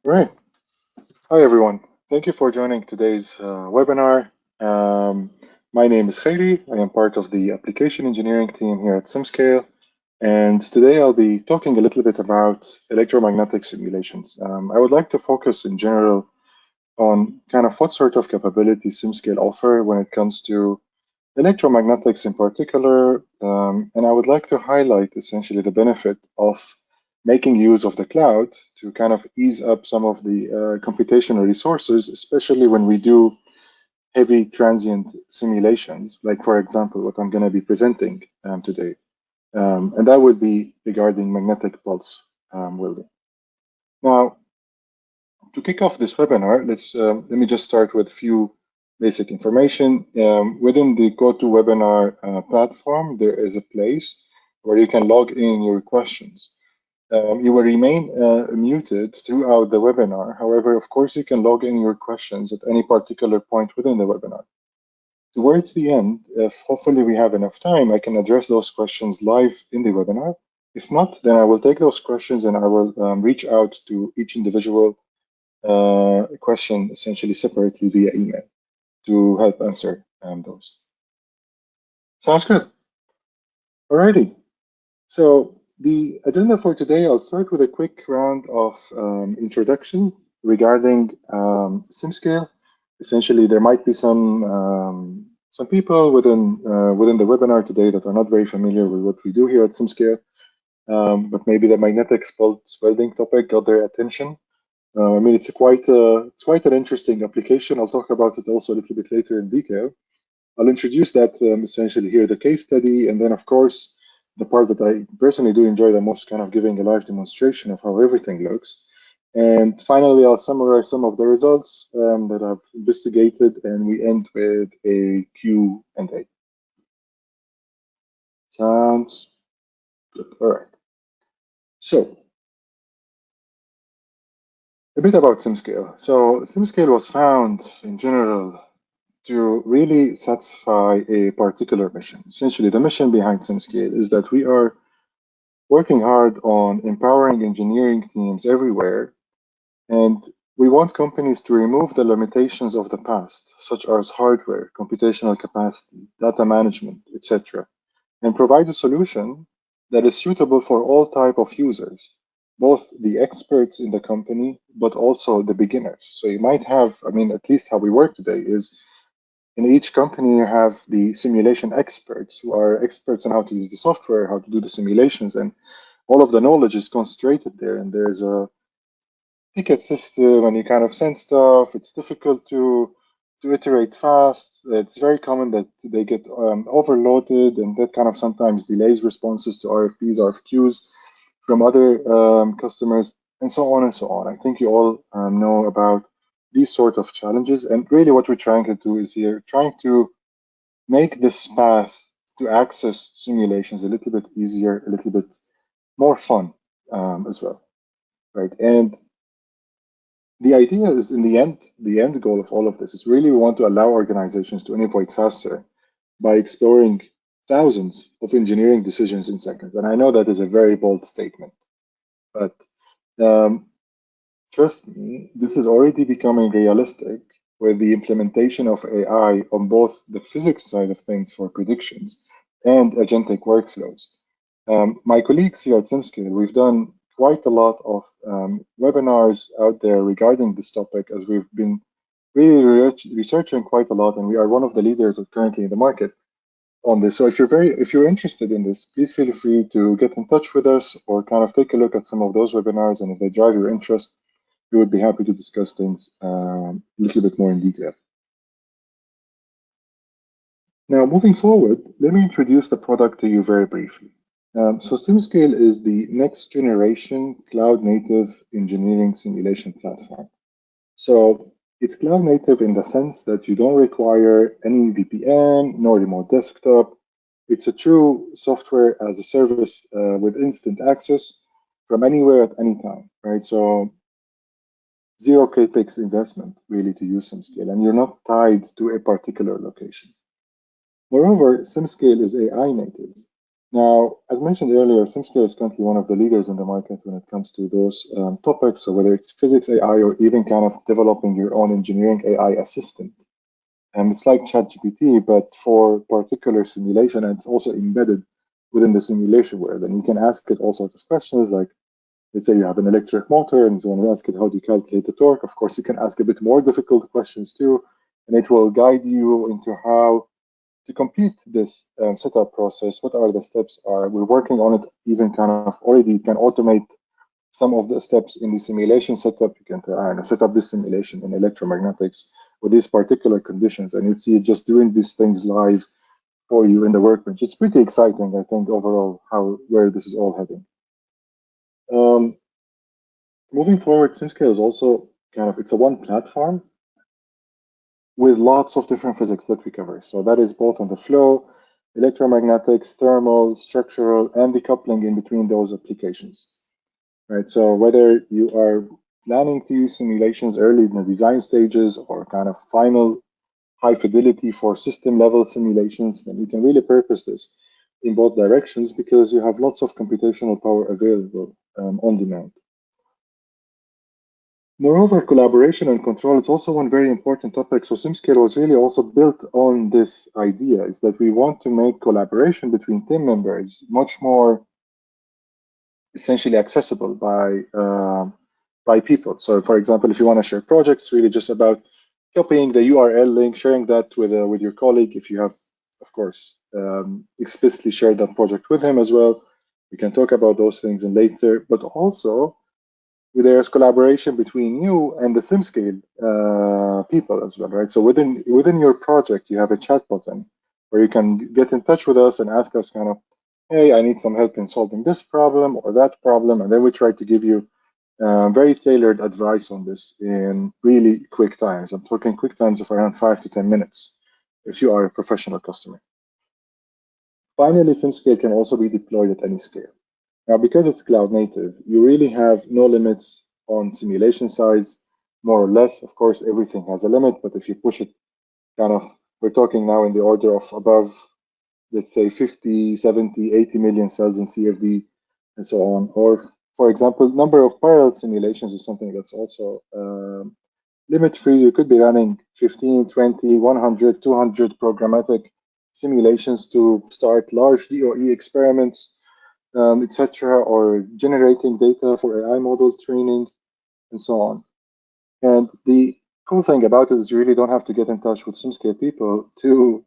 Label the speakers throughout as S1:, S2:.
S1: All right. Hi, everyone. Thank you for joining today's webinar. Um, my name is Khairi. I am part of the application engineering team here at SimScale. And today I'll be talking a little bit about electromagnetic simulations. I would like to focus in general on kind of what sort of capabilities SimScale offer when it comes to electromagnetics in particular, and I would like to highlight essentially the benefit of making use of the cloud to kind of ease up some of the computational resources, especially when we do heavy transient simulations, like for example, what I'm going to be presenting today. And that would be regarding magnetic pulse welding. Now, to kick off this webinar, let me just start with a few basic information. Within the GoToWebinar platform, there is a place where you can log in your questions. You will remain muted throughout the webinar. However, of course, you can log in your questions at any particular point within the webinar. Towards the end, if hopefully we have enough time, I can address those questions live in the webinar. If not, then I will take those questions and I will reach out to each individual question essentially separately via email to help answer those. Sounds good. Alrighty. So the agenda for today, I'll start with a quick round of introduction regarding SimScale. Essentially, there might be some people within the webinar today that are not very familiar with what we do here at SimScale, but maybe the magnetic pulse welding topic got their attention. I mean, it's quite an interesting application. I'll talk about it also a little bit later in detail. I'll introduce that essentially here, the case study, and then of course, the part that I personally do enjoy the most, kind of giving a live demonstration of how everything looks. And finally, I'll summarize some of the results that I've investigated, and we end with a Q&A. Sounds good. All right. So a bit about SimScale. So SimScale was found in general to really satisfy a particular mission. Essentially, the mission behind SimScale is that we are working hard on empowering engineering teams everywhere, and we want companies to remove the limitations of the past, such as hardware, computational capacity, data management, etc., and provide a solution that is suitable for all type of users, both the experts in the company, but also the beginners. So you might have, I mean, at least how we work today is in each company you have the simulation experts who are experts on how to use the software, how to do the simulations, and all of the knowledge is concentrated there. And there's a ticket system, and you kind of send stuff. It's difficult to iterate fast. It's very common that they get overloaded, and that kind of sometimes delays responses to RFPs, RFQs from other customers, and so on and so on. I think you all know about these sort of challenges, and really what we're trying to do is here trying to make this path to access simulations a little bit easier, a little bit more fun as well, right? And the idea is, in the end goal of all of this is really we want to allow organizations to innovate faster by exploring thousands of engineering decisions in seconds. And I know that is a very bold statement, but um, trust me, this is already becoming realistic with the implementation of AI on both the physics side of things for predictions and agentic workflows. My colleagues here at SimScale, we've done quite a lot of webinars out there regarding this topic, as we've been really researching quite a lot, and we are one of the leaders currently in the market on this. So if you're interested in this, please feel free to get in touch with us or kind of take a look at some of those webinars, and if they drive your interest, we would be happy to discuss things a little bit more in detail. Now, moving forward, let me introduce the product to you very briefly. So SimScale is the next generation cloud native engineering simulation platform. So it's cloud native in the sense that you don't require any VPN nor remote desktop. It's a true software as a service with instant access from anywhere at any time, right? So zero capex investment really to use SimScale, and you're not tied to a particular location. Moreover, SimScale is AI native. Now, as mentioned earlier, SimScale is currently one of the leaders in the market when it comes to those topics. So whether it's physics AI or even kind of developing your own engineering AI assistant. And it's like ChatGPT, but for particular simulation, and it's also embedded within the simulation world. And you can ask it all sorts of questions like, let's say you have an electric motor and you want to ask it how do you calculate the torque. Of course, you can ask a bit more difficult questions too, and it will guide you into how to complete this setup process. What are the steps are? We're working on it even kind of already. It can automate some of the steps in the simulation setup. You can set up this simulation in electromagnetics with these particular conditions, and you'd see it just doing these things live for you in the workbench. It's pretty exciting, I think, overall, how where this is all heading. Um, Moving forward, SimScale is also kind of it's a one platform with lots of different physics that we cover. So that is both on the flow, electromagnetics, thermal, structural, and the coupling in between those applications. Right. So whether you are planning to use simulations early in the design stages or kind of final high fidelity for system level simulations, then you can really purpose this in both directions because you have lots of computational power available on demand. Moreover, collaboration and control is also one very important topic. So SimScale was really also built on this idea is that we want to make collaboration between team members much more essentially accessible by people. So for example, if you want to share projects, it's really just about copying the URL link, sharing that with your colleague. If you have, of course, explicitly shared that project with him as well, we can talk about those things in later, but also there's collaboration between you and the SimScale people as well, right? So within your project, you have a chat button where you can get in touch with us and ask us kind of, hey, I need some help in solving this problem or that problem, and then we try to give you very tailored advice on this in really quick times. I'm talking quick times of around 5 to 10 minutes if you are a professional customer. Finally, SimScale can also be deployed at any scale. Now, because it's cloud native, you really have no limits on simulation size, more or less. Of course, everything has a limit, but if you push it kind of, we're talking now in the order of above, let's say 50, 70, 80 million cells in CFD and so on. Or, for example, number of parallel simulations is something that's also limit free. You could be running 15, 20, 100, 200 programmatic simulations to start large DOE experiments etc., or generating data for AI model training, and so on. And the cool thing about it is you really don't have to get in touch with SimScale people to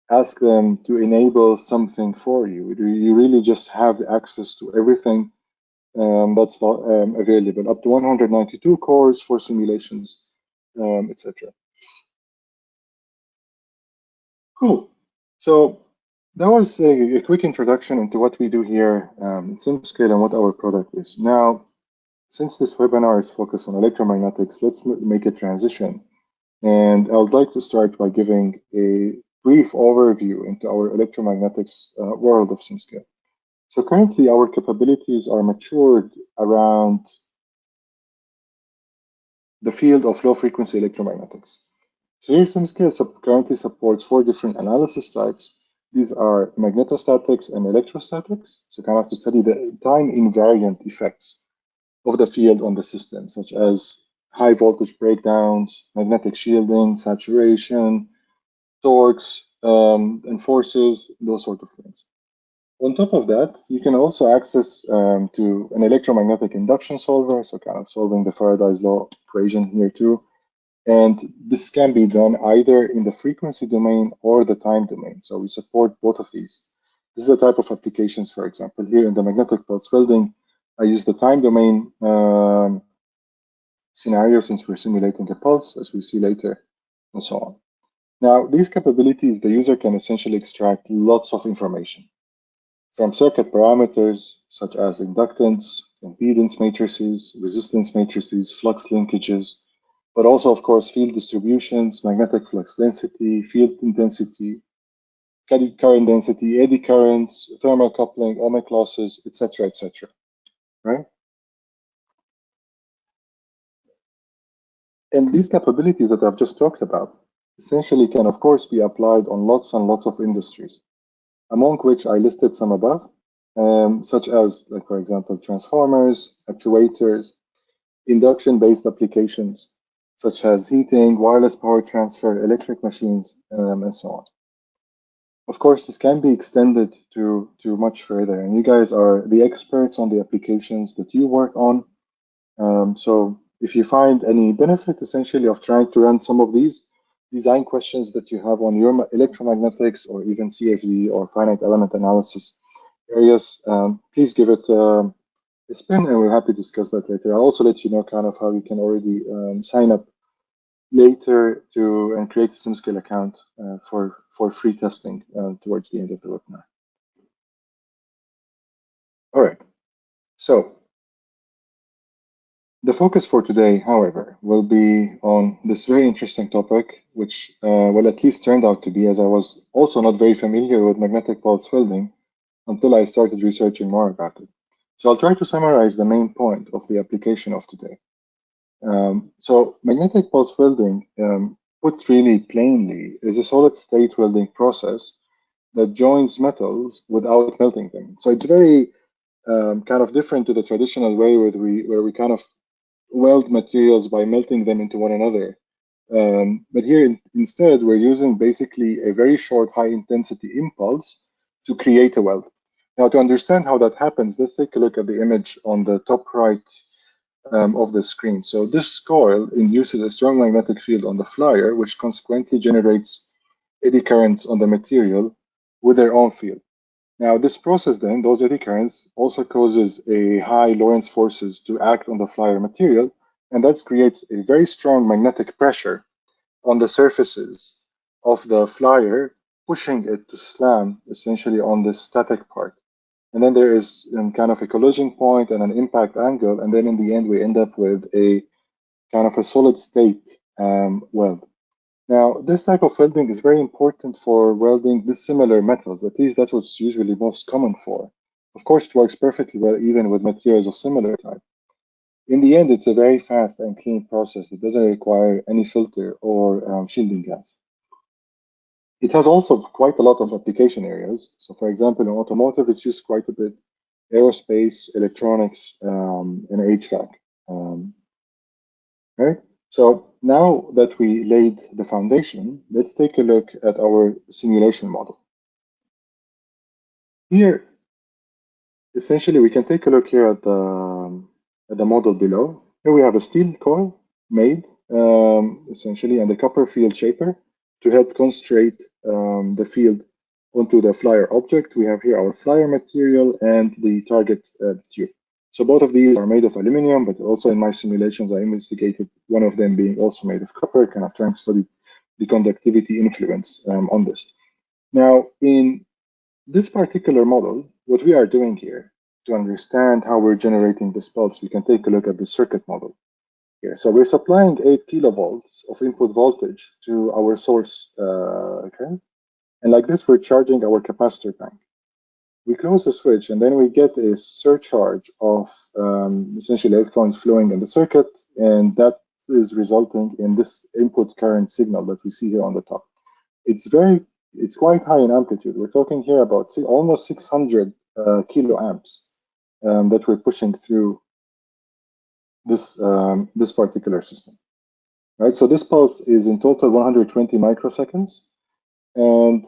S1: ask them to enable something for you. You really just have access to everything that's available, up to 192 cores for simulations, etc. Cool. So that was a quick introduction into what we do here in SimScale and what our product is. Now, since this webinar is focused on electromagnetics, let's make a transition. And I would like to start by giving a brief overview into our electromagnetics world of SimScale. So currently our capabilities are matured around the field of low frequency electromagnetics. So here SimScale currently supports 4 different analysis types. These are magnetostatics and electrostatics. So kind of to study the time invariant effects of the field on the system, such as high voltage breakdowns, magnetic shielding, saturation, torques, and forces, those sort of things. On top of that, you can also access to an electromagnetic induction solver, so kind of solving the Faraday's law equation here too. And this can be done either in the frequency domain or the time domain. So we support both of these. This is a type of applications, for example, here in the magnetic pulse welding, I use the time domain scenario since we're simulating a pulse, as we see later, and so on. Now, these capabilities, the user can essentially extract lots of information from circuit parameters such as inductance, impedance matrices, resistance matrices, flux linkages, but also, of course, field distributions, magnetic flux density, field intensity, current density, eddy currents, thermal coupling, ohmic losses, etc., right? And these capabilities that I've just talked about essentially can, of course, be applied on lots and lots of industries. among which I listed some above, such as, like, for example, transformers, actuators, induction-based applications, such as heating, wireless power transfer, electric machines, and so on. Of course, this can be extended to much further, and you guys are the experts on the applications that you work on. So if you find any benefit, essentially, of trying to run some of these design questions that you have on your electromagnetics or even CFD or finite element analysis areas, please give it a spin, and we're happy to discuss that later. I'll also let you know kind of how you can already sign up later to and create a SimScale account for free testing towards the end of the webinar. All right. So the focus for today, however, will be on this very interesting topic, which well, at least turned out to be, as I was also not very familiar with magnetic pulse welding until I started researching more about it. So I'll try to summarize the main point of the application of today. So magnetic pulse welding, put really plainly, is a solid state welding process that joins metals without melting them. So it's very kind of different to the traditional way where we kind of weld materials by melting them into one another. But here, instead, we're using basically a very short, high-intensity impulse to create a weld. Now, to understand how that happens, let's take a look at the image on the top right of the screen. So this coil induces a strong magnetic field on the flyer, which consequently generates eddy currents on the material with their own field. Now, this process then, those eddy currents, also causes a high Lorentz forces to act on the flyer material, and that creates a very strong magnetic pressure on the surfaces of the flyer, pushing it to slam essentially on the static part. And then there is kind of a collision point and an impact angle, and then in the end we end up with a kind of a solid state weld. Now, this type of welding is very important for welding dissimilar metals. At least that's what's usually most common for. Of course, it works perfectly well even with materials of similar type. In the end, it's a very fast and clean process that doesn't require any filter or shielding gas. It has also quite a lot of application areas. So, for example, in automotive, it's used quite a bit, aerospace, electronics, and HVAC. Right? So now that we laid the foundation, let's take a look at our simulation model. Here, essentially, we can take a look here at the model below. Here we have a steel coil made, essentially, and a copper field shaper to help concentrate the field onto the flyer object. We have here our flyer material and the target tube. So both of these are made of aluminum, but also in my simulations, I investigated one of them being also made of copper, kind of trying to study the conductivity influence on this. Now, in this particular model, what we are doing here to understand how we're generating this pulse, we can take a look at the circuit model here. So we're supplying 8 kilovolts of input voltage to our source, okay? And like this, we're charging our capacitor bank. We close the switch, and then we get a surcharge of essentially electrons flowing in the circuit, and that is resulting in this input current signal that we see here on the top. It's quite high in amplitude. We're talking here about almost 600 kiloamps that we're pushing through this this particular system, right? So this pulse is in total 120 microseconds, and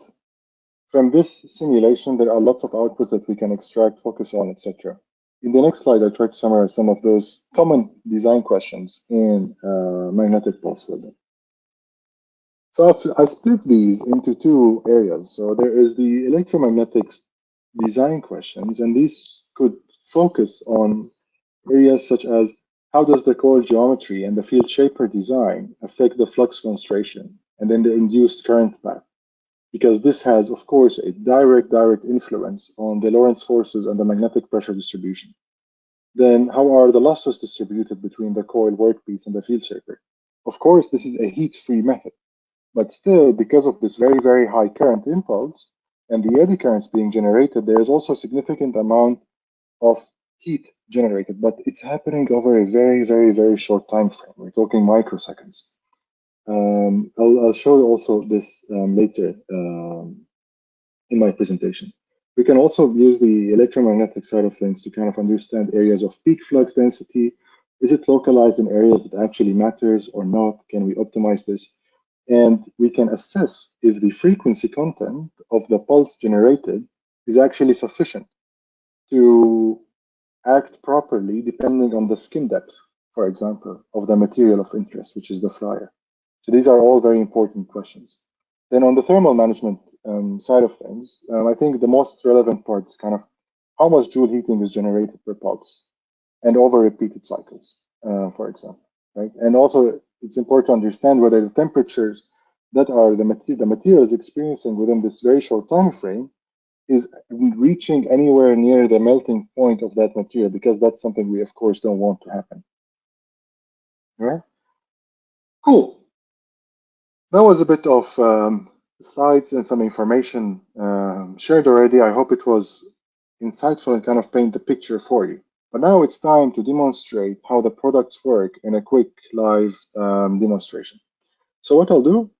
S1: from this simulation, there are lots of outputs that we can extract, focus on, etc. In the next slide, I try to summarize some of those common design questions in magnetic pulse welding. So I split these into two areas. So there is the electromagnetic design questions, and these could focus on areas such as how does the coil geometry and the field shaper design affect the flux concentration and then the induced current path? Because this has, of course, a direct influence on the Lorentz forces and the magnetic pressure distribution. Then how are the losses distributed between the coil workpiece and the field shaper? Of course, this is a heat-free method, but still, because of this very high current impulse and the eddy currents being generated, there is also a significant amount of heat generated, but it's happening over a very short time frame. We're talking microseconds. I'll show you also this later in in my presentation. We can also use the electromagnetic side of things to kind of understand areas of peak flux density. Is it localized in areas that actually matters or not? Can we optimize this? And we can assess if the frequency content of the pulse generated is actually sufficient to act properly depending on the skin depth, for example, of the material of interest, which is the flyer. So these are all very important questions. Then on the thermal management side of things, I think the most relevant part is kind of how much joule heating is generated per pulse and over repeated cycles, for example, right? And also it's important to understand whether the temperatures that are the material is experiencing within this very short time frame is reaching anywhere near the melting point of that material, because that's something we of course don't want to happen. All right, cool. That was a bit of slides and some information shared already. I hope it was insightful and kind of paint the picture for you. But now it's time to demonstrate how the products work in a quick live demonstration. So what I'll do,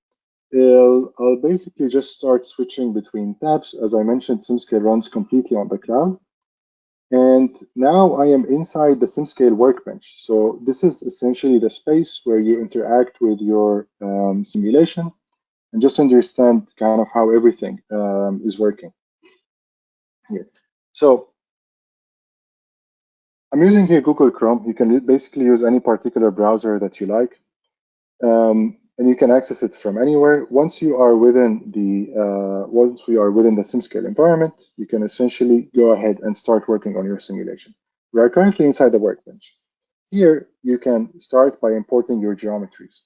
S1: I'll basically just start switching between tabs. As I mentioned, SimScale runs completely on the cloud. And now I am inside the SimScale workbench. So this is essentially the space where you interact with your simulation and just understand kind of how everything is working here. So I'm using here Google Chrome. You can basically use any particular browser that you like. And you can access it from anywhere. Once we are within the SimScale environment, you can essentially go ahead and start working on your simulation. We are currently inside the workbench. Here, you can start by importing your geometries.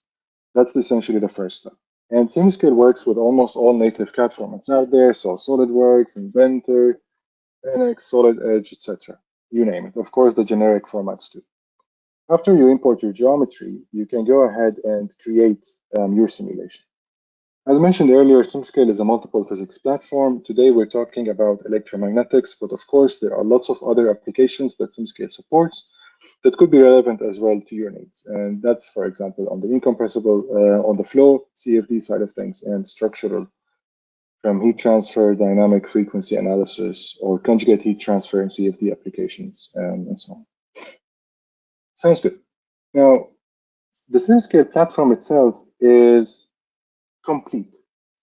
S1: That's essentially the first step. And SimScale works with almost all native CAD formats out there, so SolidWorks, Inventor, NX, Solid Edge, etc. You name it. Of course, the generic formats too. After you import your geometry, you can go ahead and create your simulation. As mentioned earlier, SimScale is a multiple physics platform. Today we're talking about electromagnetics, but of course there are lots of other applications that SimScale supports that could be relevant as well to your needs. And that's, for example, on the incompressible, on the flow CFD side of things, and structural, from heat transfer, dynamic frequency analysis, or conjugate heat transfer and CFD applications, and so on. Sounds good. Now, the SimScale platform itself is complete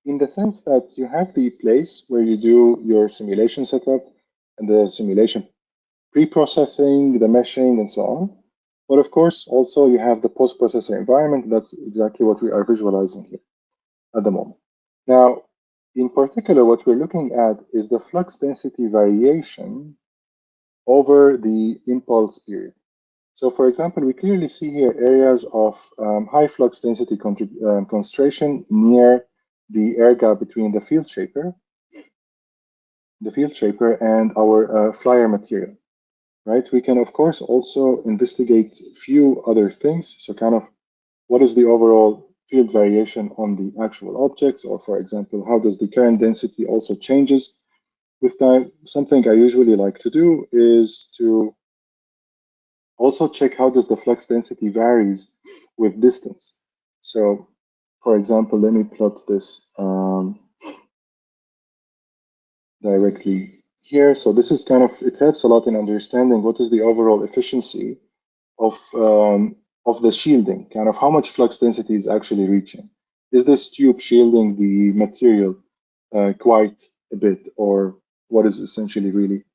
S1: in the sense that you have the place where you do your simulation setup and the simulation pre-processing, the meshing, and so on. But of course, also you have the post-processor environment. That's exactly what we are visualizing here at the moment. Now, in particular, what we're looking at is the flux density variation over the impulse period. So for example, we clearly see here areas of high flux density concentration near the air gap between the field shaper and our flyer material, right? We can of course also investigate a few other things. So kind of what is the overall field variation on the actual objects, or for example, how does the current density also changes with time? Something I usually like to do is to also check how does the flux density varies with distance. So for example, let me plot this directly here. So this is kind of, it helps a lot in understanding what is the overall efficiency of the shielding, kind of how much flux density is actually reaching. Is this tube shielding the material quite a bit, or what is essentially really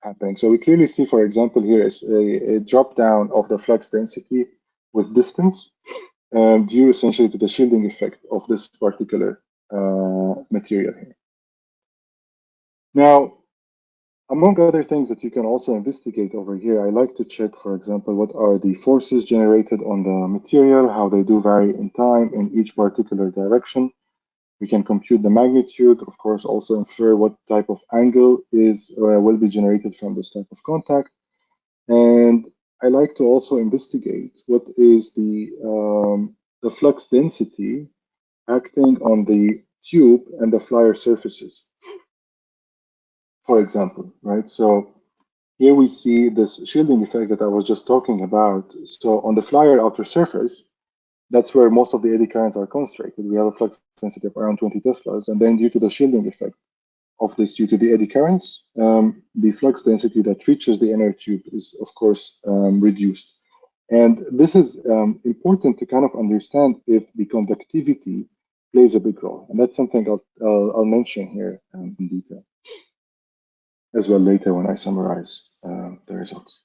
S1: happening? So we clearly see, for example, here is a drop down of the flux density with distance due essentially to the shielding effect of this particular material here. Now, among other things that you can also investigate over here, I like to check, for example, what are the forces generated on the material, how they do vary in time in each particular direction. We can compute the magnitude, of course, also infer what type of angle will be generated from this type of contact. And I like to also investigate what is the flux density acting on the tube and the flyer surfaces, for example, right? So here we see this shielding effect that I was just talking about. So on the flyer outer surface, that's where most of the eddy currents are concentrated. We have a flux density of around 20 teslas, and then due to the shielding effect, of this due to the eddy currents. The flux density that reaches the inner tube is, of course, reduced. And this is important to kind of understand if the conductivity plays a big role. And that's something I'll mention here in detail as well later when I summarize the results.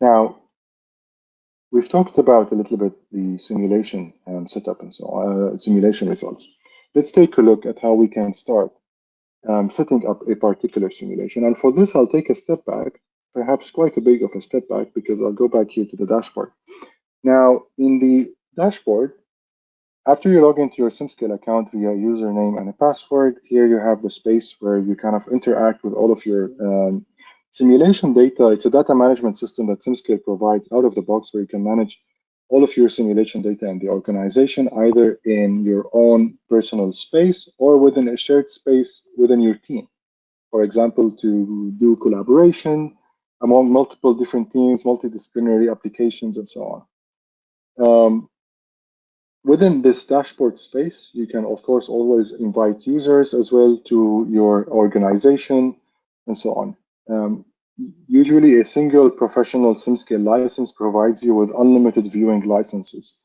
S1: Now, we've talked about a little bit the simulation setup and so on, simulation results. Let's take a look at how we can start setting up a particular simulation. And for this, I'll take a step back, perhaps quite a big of a step back, because I'll go back here to the dashboard. Now, in the dashboard, after you log into your SimScale account via username and a password, here you have the space where you kind of interact with all of your simulation data. It's a data management system that SimScale provides out of the box where you can manage all of your simulation data in the organization, either in your own personal space or within a shared space within your team. For example, to do collaboration among multiple different teams, multidisciplinary applications, and so on. Within this dashboard space, you can, of course, always invite users as well to your organization and so on. Usually, a single professional SimScale license provides you with unlimited viewing licenses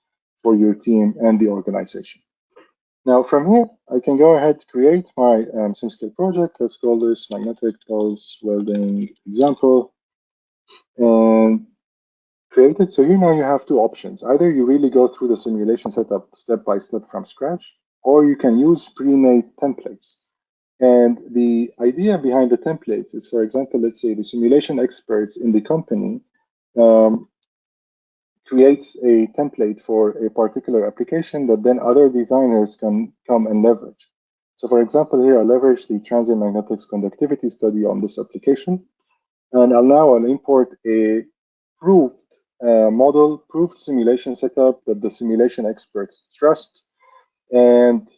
S1: for your team and the organization. Now, from here, I can go ahead to create my SimScale project. Let's call this Magnetic Pulse Welding example and create it. So here now you have two options. Either you really go through the simulation setup step by step from scratch, or you can use pre-made templates. And the idea behind the templates is, for example, let's say the simulation experts in the company creates a template for a particular application that then other designers can come and leverage. So for example, here I leverage the transient magnetics conductivity study on this application. And I'll import a proved model, proved simulation setup that the simulation experts trust. And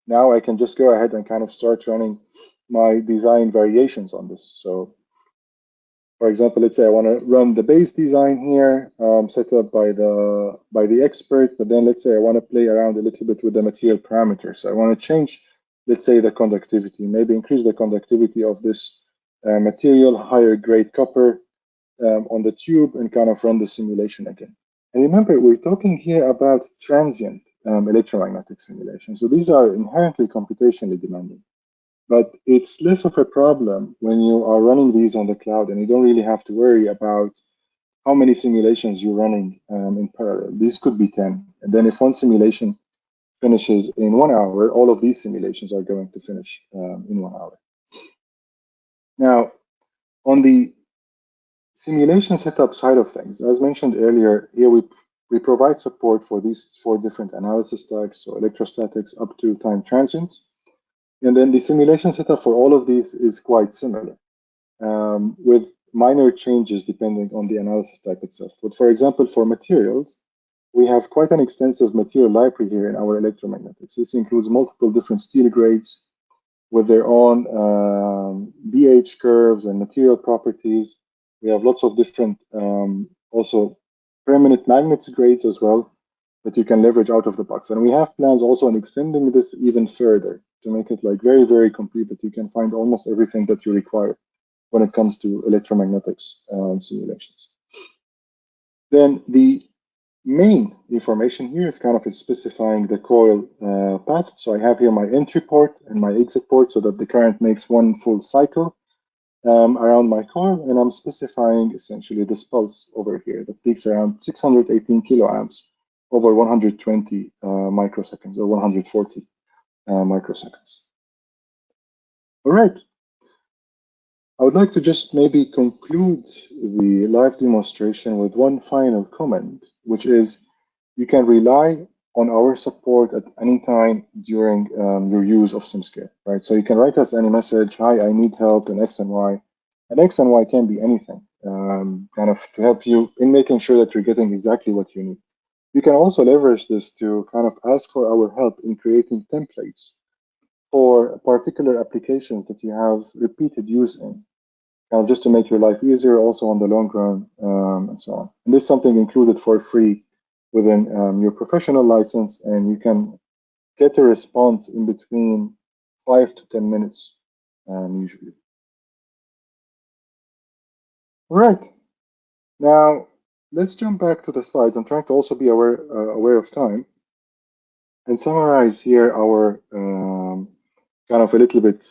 S1: now I can just go ahead and kind of start running my design variations on this. So for example, let's say I want to run the base design here, set up by the expert, but then let's say I want to play around a little bit with the material parameters. So I want to change, let's say, the conductivity, maybe increase the conductivity of this material, higher grade copper on the tube, and kind of run the simulation again. And remember, we're talking here about transient electromagnetic simulation. So these are inherently computationally demanding. But it's less of a problem when you are running these on the cloud and you don't really have to worry about how many simulations you're running in parallel. These could be 10. And then if one simulation finishes in 1 hour, all of these simulations are going to finish in 1 hour. Now, on the simulation setup side of things, as mentioned earlier, here we provide support for these 4 different analysis types, so electrostatics up to time transients. And then the simulation setup for all of these is quite similar, with minor changes depending on the analysis type itself. But for example, for materials, we have quite an extensive material library here in our electromagnetics. This includes multiple different steel grades with their own BH curves and material properties. We have lots of different also permanent magnets grades as well that you can leverage out of the box. And we have plans also on extending this even further to make it like very, very complete, that you can find almost everything that you require when it comes to electromagnetics simulations. Then the main information here is kind of specifying the coil path. So I have here my entry port and my exit port so that the current makes one full cycle around my coil, and I'm specifying essentially this pulse over here that peaks around 618 kiloamps over 120 microseconds or 140 microseconds. All right. I would like to just maybe conclude the live demonstration with one final comment, which is you can rely on our support at any time during your use of SimScale, right? So you can write us any message, hi, I need help in X and Y. And X and Y can be anything, kind of to help you in making sure that you're getting exactly what you need. You can also leverage this to kind of ask for our help in creating templates for particular applications that you have repeated use in, just to make your life easier also on the long run, and so on. And this is something included for free within your professional license, and you can get a response in between 5 to 10 minutes usually. All right, now let's jump back to the slides. I'm trying to also be aware of time and summarize here our kind of a little bit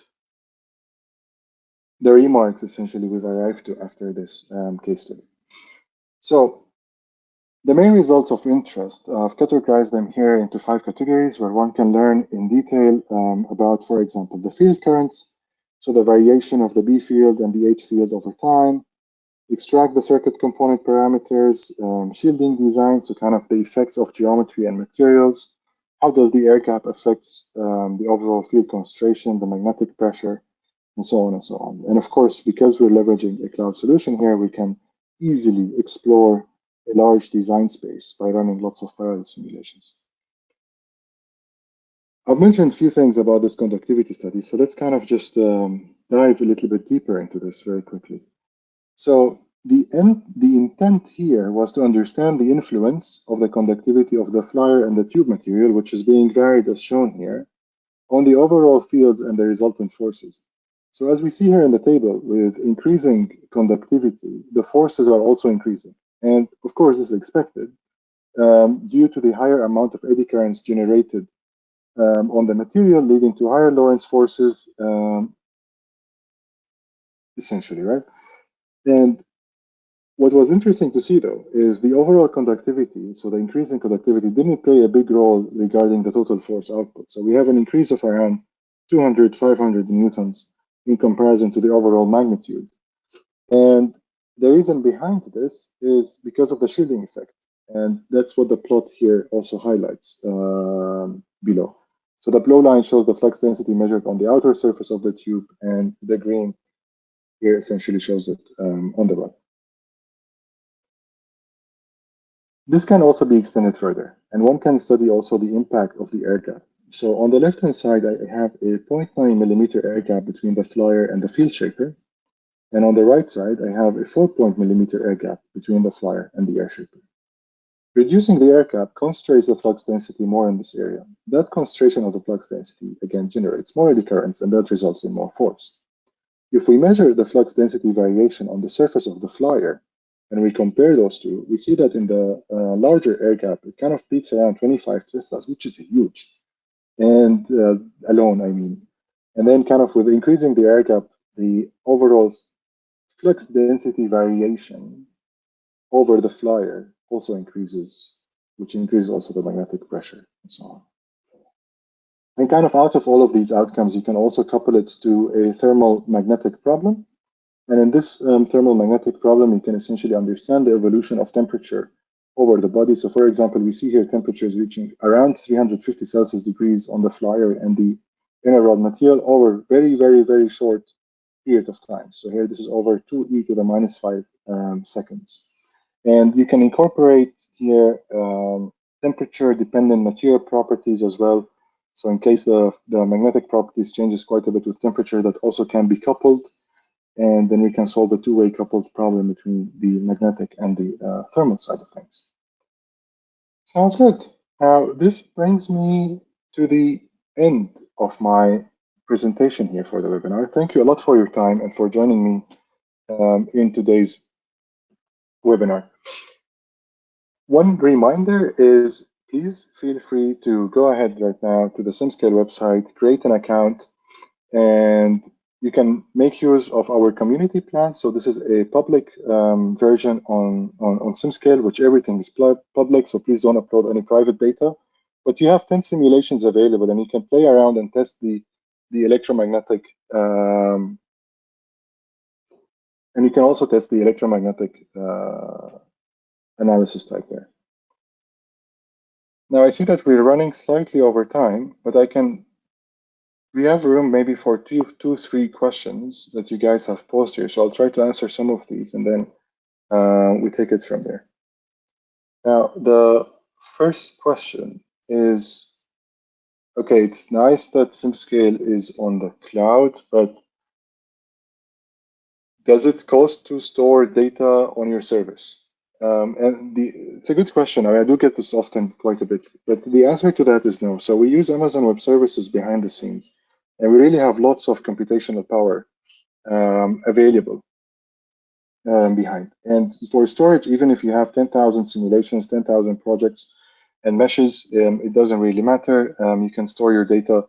S1: the remarks essentially we've arrived to after this case study. So the main results of interest, I've categorized them here into 5 categories where one can learn in detail about, for example, the field currents, so the variation of the B field and the H field over time, extract the circuit component parameters, shielding design, so kind of the effects of geometry and materials, how does the air gap affects the overall field concentration, the magnetic pressure, and so on and so on. And of course, because we're leveraging a cloud solution here, we can easily explore a large design space by running lots of parallel simulations. I've mentioned a few things about this conductivity study, so let's kind of just dive a little bit deeper into this very quickly. So the intent here was to understand the influence of the conductivity of the flyer and the tube material, which is being varied as shown here, on the overall fields and the resultant forces. So as we see here in the table, with increasing conductivity, the forces are also increasing. And of course, this is expected due to the higher amount of eddy currents generated on the material, leading to higher Lorentz forces, essentially, right? And what was interesting to see, though, is the overall conductivity, so the increase in conductivity didn't play a big role regarding the total force output. So we have an increase of around 200, 500 newtons in comparison to the overall magnitude. And the reason behind this is because of the shielding effect. And that's what the plot here also highlights below. So the blue line shows the flux density measured on the outer surface of the tube, and the green here essentially shows it on the right. This can also be extended further, and one can study also the impact of the air gap. So on the left-hand side, I have a 0.9 millimeter air gap between the flyer and the field shaper. And on the right side, I have a 4 millimeter air gap between the flyer and the air shaper. Reducing the air gap concentrates the flux density more in this area. That concentration of the flux density, again, generates more eddy currents, and that results in more force. If we measure the flux density variation on the surface of the flyer, and we compare those two, we see that in the larger air gap, it kind of peaks around 25 teslas, which is huge. And alone, I mean. And then kind of with increasing the air gap, the overall flux density variation over the flyer also increases, which increases also the magnetic pressure and so on. And kind of out of all of these outcomes, you can also couple it to a thermal magnetic problem. And in this thermal magnetic problem, you can essentially understand the evolution of temperature over the body. So for example, we see here temperatures reaching around 350 Celsius degrees on the flyer and the inner rod material over very, very, very short period of time. So here, this is over 2e to the minus 5 seconds. And you can incorporate here temperature-dependent material properties as well. So in case the magnetic properties changes quite a bit with temperature, that also can be coupled. And then we can solve the two-way coupled problem between the magnetic and the thermal side of things. Sounds good. Now, this brings me to the end of my presentation here for the webinar. Thank you a lot for your time and for joining me in today's webinar. One reminder is please feel free to go ahead right now to the SimScale website, create an account, and you can make use of our community plan. So this is a public version on SimScale, which everything is public, so please don't upload any private data. But you have 10 simulations available, and you can play around and test the electromagnetic, and you can also test the electromagnetic analysis type there. Now I see that we're running slightly over time, but we have room maybe for two, 3 questions that you guys have posed here. So I'll try to answer some of these, and then we take it from there. Now, the first question is, okay, it's nice that SimScale is on the cloud, but does it cost to store data on your service? It's a good question. I do get this often quite a bit, but the answer to that is no. So we use Amazon Web Services behind the scenes. And we really have lots of computational power available behind. And for storage, even if you have 10,000 simulations, 10,000 projects and meshes, it doesn't really matter. You can store your data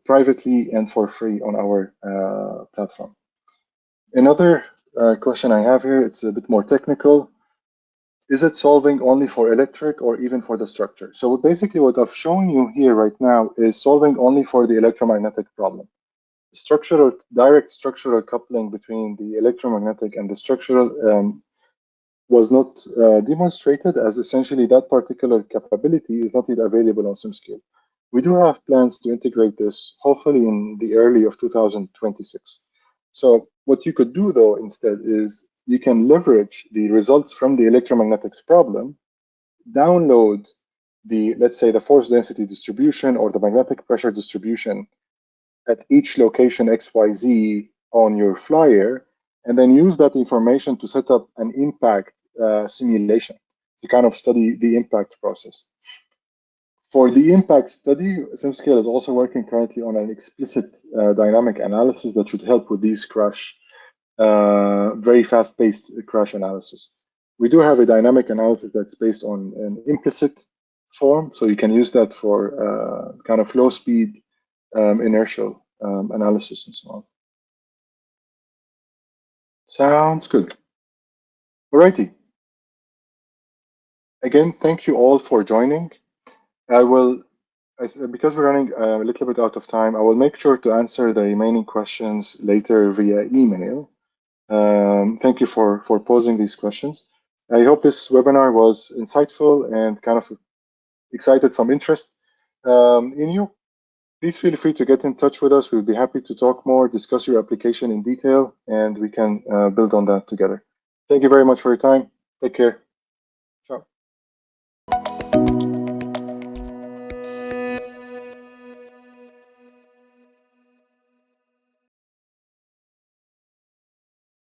S1: privately and for free on our platform. Another question I have here, it's a bit more technical. Is it solving only for electric or even for the structure? So basically what I've shown you here right now is solving only for the electromagnetic problem. Direct structural coupling between the electromagnetic and the structural was not demonstrated, as essentially that particular capability is not yet available on SimScale. We do have plans to integrate this, hopefully in the early of 2026. So what you could do though instead is you can leverage the results from the electromagnetics problem, download the, let's say, the force density distribution or the magnetic pressure distribution at each location XYZ on your flyer, and then use that information to set up an impact simulation to kind of study the impact process. For the impact study, SimScale is also working currently on an explicit dynamic analysis that should help with these very fast-paced crash analysis. We do have a dynamic analysis that's based on an implicit form, so you can use that for kind of low-speed inertial analysis and so on. Sounds good. Alrighty. Again, thank you all for joining. Because we're running a little bit out of time, I will make sure to answer the remaining questions later via email. Thank you for posing these questions. I hope this webinar was insightful and kind of excited some interest in you. Please feel free to get in touch with us. We'll be happy to talk more, discuss your application in detail, and we can build on that together. Thank you very much for your time. Take care.